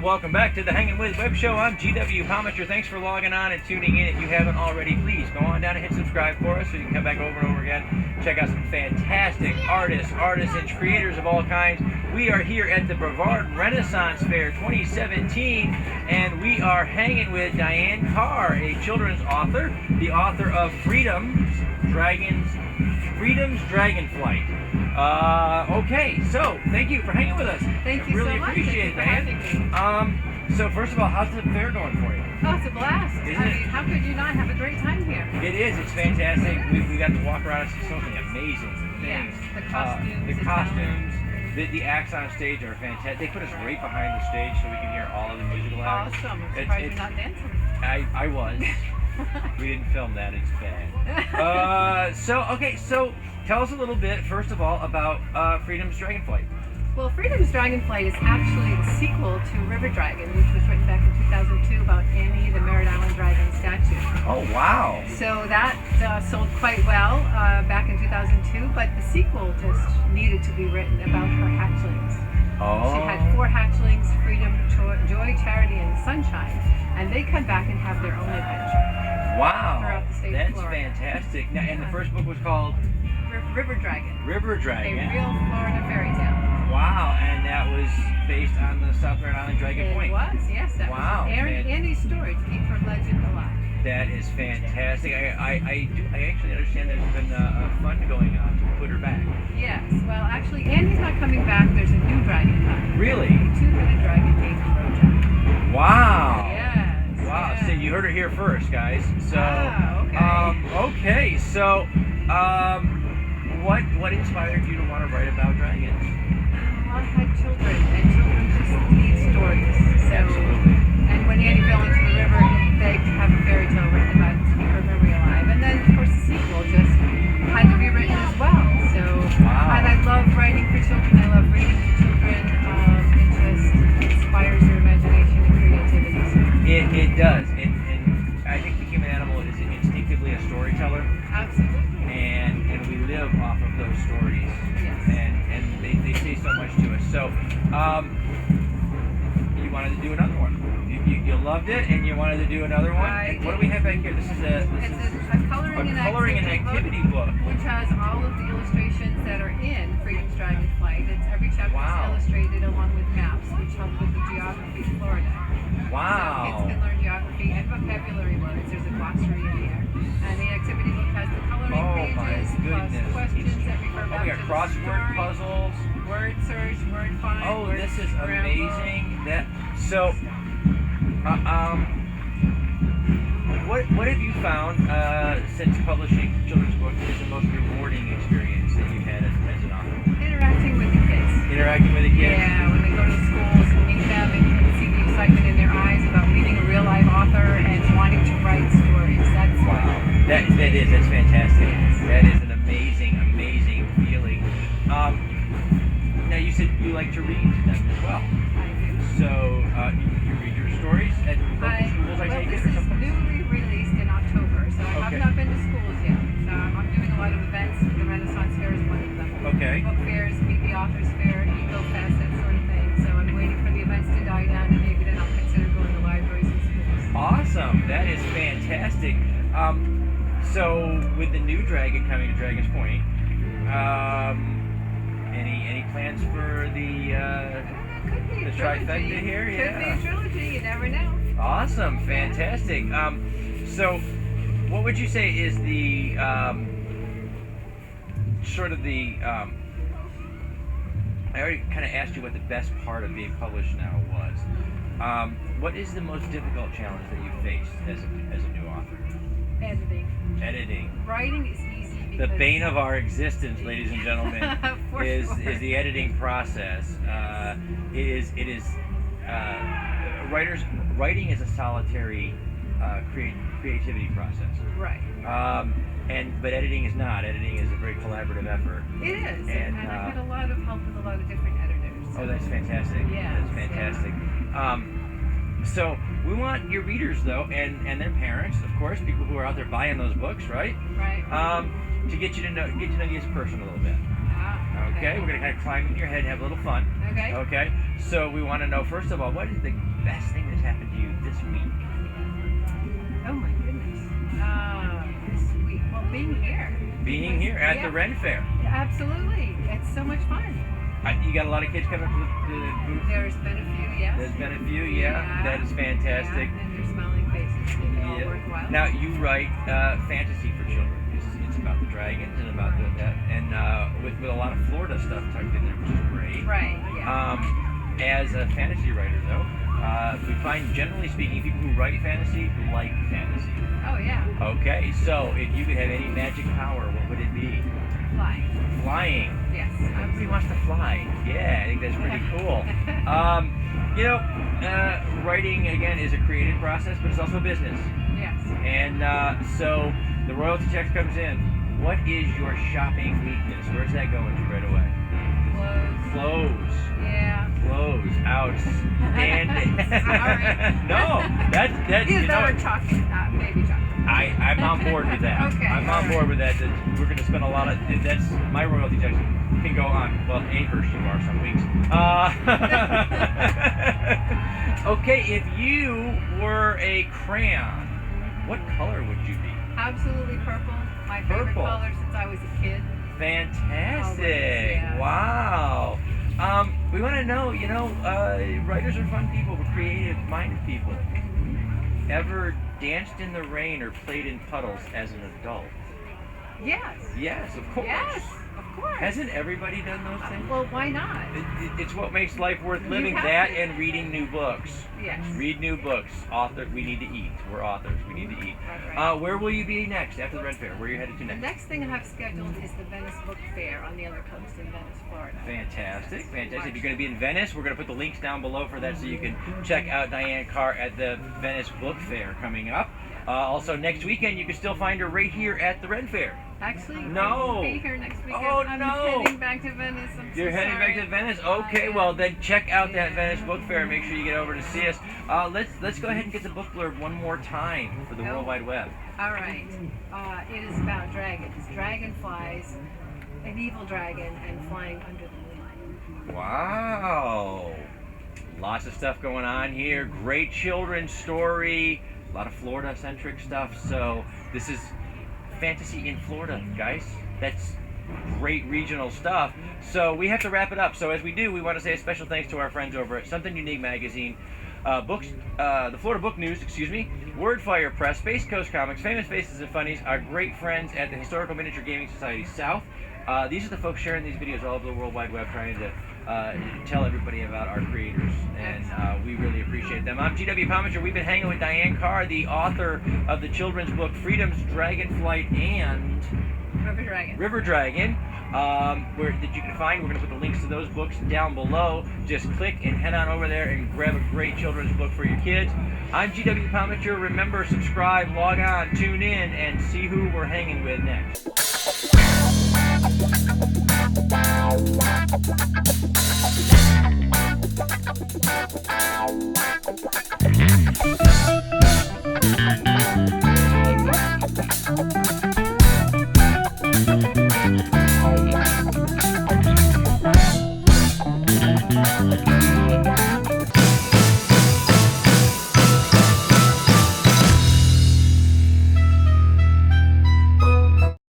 Welcome back to the Hangin Web Show. I'm GW Pomister. Thanks for logging on and tuning in. If you haven't already, please go on down and hit subscribe for us so you can come back over and over again. Check out some fantastic artists, artisans, creators of all kinds. We are here at the Brevard Renaissance Fair 2017, and we are hanging with Daine Carr, a children's author, the author of Freedom's Dragonflight. Okay, so thank you for hanging with us. Thank you really so much. Appreciate Thank you for having me. So first of all, how's the fair going for you? Oh, it's a blast. Isn't I it? mean, how could you not have a great time here? It is. It's fantastic. We got to walk around and see so many amazing things. Yes, the costumes. The acts on stage are fantastic. They put us right behind the stage so we can hear all of the musical acts. Awesome. I'm surprised you're not dancing. I was. We didn't film that. It's bad. So tell us a little bit, first of all, about Freedom's Dragonflight. Well, Freedom's Dragonflight is actually the sequel to River Dragon, which was written back in 2002 about Annie, the Merritt Island Dragon statue. Oh, wow. So that sold quite well back in 2002, but the sequel just needed to be written about her hatchlings. Oh. She had 4 hatchlings, Freedom, Joy, Charity, and Sunshine, and they come back and have their own adventure. Wow. Throughout the state That's of Florida. fantastic. Now, and the first book was called? River Dragon. River Dragon. A real Florida fairy tale. Wow, and that was based on the South Merritt Island Dragon Point. It was, yes. That Wow. was Annie's story to keep her legend alive. That is fantastic. I actually understand there's been a fund going on to put her back. Yes. Well, actually, Annie's not coming back. There's a new dragon coming. Really? A 2-headed dragon named Roja. Wow. Yes. Wow. Yes. So you heard her here first, guys. So. Okay. Okay. So, what inspired you to want to write about dragons? Well, I had children, and children just need stories. So, Absolutely. and when Annie fell into the river, he begged to have a fairy tale written about it to keep her memory alive. And then, of course, the sequel just had to be written as well. So, Wow. and I love writing for children. I love reading to children. It just inspires your imagination and creativity. So. It does. And I think the human animal is instinctively a storyteller. Absolutely. And we live off of those stories. Yes. And they say so much to us. So, you wanted to do another one. You loved it, and you wanted to do another one. And what do we have back here? This is a coloring and activity book, which has all of the illustrations that are in Freedom's Dragonflight. Every chapter is illustrated along with maps, which help with the geography of Florida. Wow. So kids can learn geography and vocabulary words. There's a glossary in there. And the activity book has the coloring pages, plus questions that refer back we to got the crossword story, puzzles. word search, word find. Oh, word this is scramble. amazing. What have you found since publishing children's books is the most rewarding experience that you've had as an author? Interacting with the kids. Interacting with the kids? Yeah, when they go to the schools and meet them and see the excitement in their eyes about meeting a real live author and wanting to write stories. That's wow. That's fantastic. That is an amazing feeling. Now you said you like to read to them as well. I do. So you read your stories at local schools, I take it, or something? This is newly released in October, so I have not been to schools yet. I'm doing a lot of events. The Renaissance Fair is one of them. Okay. Book fairs, Meet the Authors Fair, Eco Fest, that sort of thing. So I'm waiting for the events to die down, and maybe then I'll consider going to libraries and schools. Awesome. That is fantastic. So with the new dragon coming to Dragon's Point, any plans for the trifecta here? Could be a trilogy. You never know. Awesome. Fantastic. So what would you say is the I already kind of asked you what the best part of being published now was. What is the most difficult challenge that you faced as a new author? Editing. Writing is easy. The bane of our existence, ladies and gentlemen, is the editing process. Writing is a solitary creativity process. Right. But editing is not. Editing is a very collaborative effort. It is, and I had a lot of help with a lot of different editors. Oh, that's fantastic. Yeah, That's fantastic. So we want your readers, though, and their parents, of course, people who are out there buying those books, right? Right. To get to know you as a person a little bit. Okay, we're gonna kind of climb in your head and have a little fun. Okay. Okay. So we want to know, first of all, what is the best thing that's happened to you this week? Oh my goodness. This week. Well, being here. Being here at the Ren Fair. Absolutely. It's so much fun. You got a lot of kids coming up to the booth? There's been a few, yes. There's been a few, yeah. That is fantastic. Yeah, and their smiling faces make it all worthwhile. Now, you write fantasy for children. It's about the dragons and about that, and with a lot of Florida stuff tucked in there, which is great. Right, yeah. As a fantasy writer, though, we find, generally speaking, people who write fantasy like fantasy. Oh, yeah. Okay, so if you could have any magic power, what would it be? Flying. Flying. Yes. Everybody wants to fly. Yeah, I think that's pretty cool. Writing, again, is a creative process, but it's also a business. Yes. And so the royalty check comes in. What is your shopping weakness? Where's that going to right away? Clothes. Yeah. Clothes. Outstanding. Sorry. No, that's Either that or chocolate. Maybe chocolate. I'm on board with that. Okay. I'm on board with that. We're going to spend a lot of. That's my royalty checks can go on. Well, a Hershey bar some weeks. Okay, if you were a crayon, what color would you be? Absolutely purple. My favorite color since I was a kid. Fantastic! Always, yeah. Wow. We want to know. Writers are fun people. We're creative-minded people. Ever danced in the rain or played in puddles as an adult? Yes. Yes, of course. Yes, of course. Hasn't everybody done those things? Well, why not? It's what makes life worth You living. have That to. and reading new books. Yes. Read new books. We need to eat. We're authors. We need to eat. Right. Where will you be next after the Red Fair? Where are you headed to The next? next thing I have scheduled is the Venice Book Fair on the other coast in Venice, Florida. Fantastic. If you're going to be in Venice, we're going to put the links down below for that so you can check out Diane Carr at the Venice Book Fair coming up. Also, next weekend, you can still find her right here at the Ren Fair. Actually, No. I won't be here next weekend. Oh, I'm no. heading back to Venice. You're heading back to Venice? Okay, well then check out that Venice Book Fair. Make sure you get over to see us. Let's go ahead and get the book blurb one more time for the World Wide Web. All right. It is about dragons, dragonflies, an evil dragon, and flying under the moonlight. Wow. Lots of stuff going on here. Great children's story. A lot of Florida-centric stuff. So this is fantasy in Florida, guys. That's great regional stuff. So we have to wrap it up. So as we do, we want to say a special thanks to our friends over at Something Unique Magazine, the Florida Book News, Wordfire Press, Space Coast Comics, Famous Faces and Funnies, our great friends at the Historical Miniature Gaming Society South. These are the folks sharing these videos all over the World Wide Web, trying to tell everybody about our creators, and we really appreciate them. I'm GW Pomacher. We've been hanging with Diane Carr, the author of the children's book Freedom's Dragonflight and River Dragon, that you can find. We're going to put the links to those books down below. Just click and head on over there and grab a great children's book for your kids. I'm GW Pomacher. Remember, subscribe, log on, tune in, and see who we're hanging with next. Wow.